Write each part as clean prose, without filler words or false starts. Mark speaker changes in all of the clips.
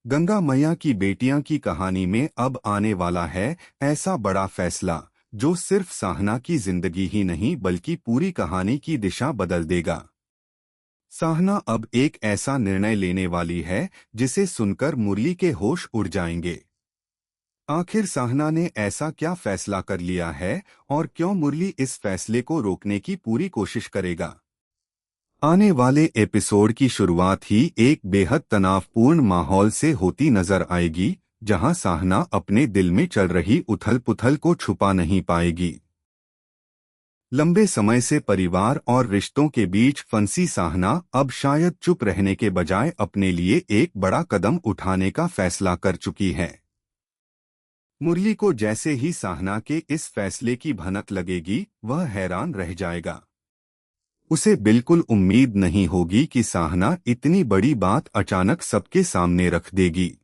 Speaker 1: गंगा मैया की बेटियां की कहानी में अब आने वाला है ऐसा बड़ा फैसला जो सिर्फ साहना की जिंदगी ही नहीं बल्कि पूरी कहानी की दिशा बदल देगा। साहना अब एक ऐसा निर्णय लेने वाली है जिसे सुनकर मुरली के होश उड़ जाएंगे। आखिर साहना ने ऐसा क्या फैसला कर लिया है और क्यों मुरली इस फैसले को रोकने की पूरी कोशिश करेगा। आने वाले एपिसोड की शुरुआत ही एक बेहद तनावपूर्ण माहौल से होती नजर आएगी, जहां साहना अपने दिल में चल रही उथल-पुथल को छुपा नहीं पाएगी। लंबे समय से परिवार और रिश्तों के बीच फंसी साहना अब शायद चुप रहने के बजाय अपने लिए एक बड़ा कदम उठाने का फैसला कर चुकी है। मुरली को जैसे ही साहना के इस फैसले की भनक लगेगी, वह हैरान रह जाएगा। उसे बिल्कुल उम्मीद नहीं होगी कि साहना इतनी बड़ी बात अचानक सबके सामने रख देगी।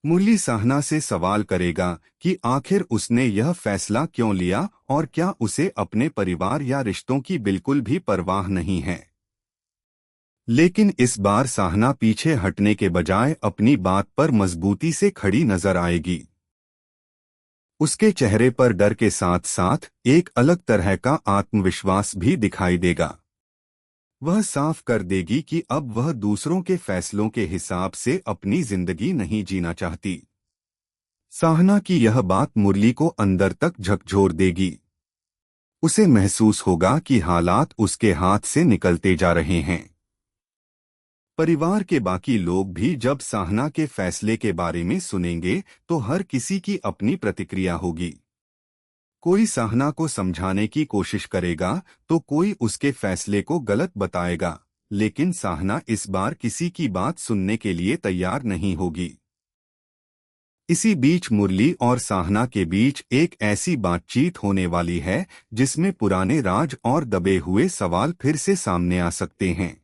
Speaker 1: मुरली साहना से सवाल करेगा कि आखिर उसने यह फैसला क्यों लिया और क्या उसे अपने परिवार या रिश्तों की बिल्कुल भी परवाह नहीं है। लेकिन इस बार साहना पीछे हटने के बजाय अपनी बात पर मजबूती से खड़ी नजर आएगी। उसके चेहरे पर डर के साथ साथ एक अलग तरह का आत्मविश्वास भी दिखाई देगा। वह साफ कर देगी कि अब वह दूसरों के फैसलों के हिसाब से अपनी जिंदगी नहीं जीना चाहती। साहना की यह बात मुरली को अंदर तक झकझोर देगी। उसे महसूस होगा कि हालात उसके हाथ से निकलते जा रहे हैं। परिवार के बाकी लोग भी जब साहना के फैसले के बारे में सुनेंगे तो हर किसी की अपनी प्रतिक्रिया होगी। कोई साहना को समझाने की कोशिश करेगा तो कोई उसके फैसले को गलत बताएगा, लेकिन साहना इस बार किसी की बात सुनने के लिए तैयार नहीं होगी। इसी बीच मुरली और साहना के बीच एक ऐसी बातचीत होने वाली है जिसमें पुराने राज और दबे हुए सवाल फिर से सामने आ सकते हैं।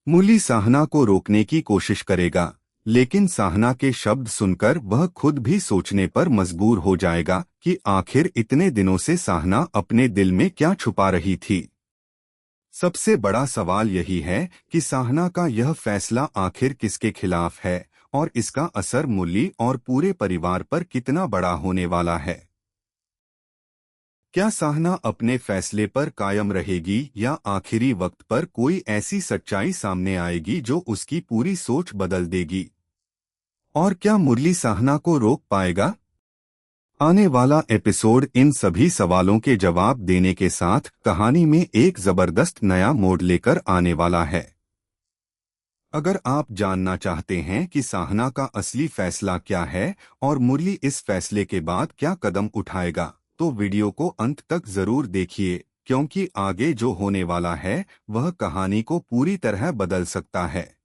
Speaker 1: मुरली साहना को रोकने की कोशिश करेगा, लेकिन साहना के शब्द सुनकर वह खुद भी सोचने पर मजबूर हो जाएगा कि आखिर इतने दिनों से साहना अपने दिल में क्या छुपा रही थी। सबसे बड़ा सवाल यही है कि साहना का यह फैसला आखिर किसके खिलाफ है और इसका असर मुरली और पूरे परिवार पर कितना बड़ा होने वाला है। क्या साहना अपने फैसले पर कायम रहेगी या आखिरी वक्त पर कोई ऐसी सच्चाई सामने आएगी जो उसकी पूरी सोच बदल देगी? और क्या मुरली साहना को रोक पाएगा? आने वाला एपिसोड इन सभी सवालों के जवाब देने के साथ कहानी में एक जबरदस्त नया मोड़ लेकर आने वाला है। अगर आप जानना चाहते हैं कि साहना का असली फैसला क्या है और मुरली इस फैसले के बाद क्या कदम उठाएगा, तो वीडियो को अंत तक जरूर देखिए, क्योंकि आगे जो होने वाला है वह कहानी को पूरी तरह बदल सकता है।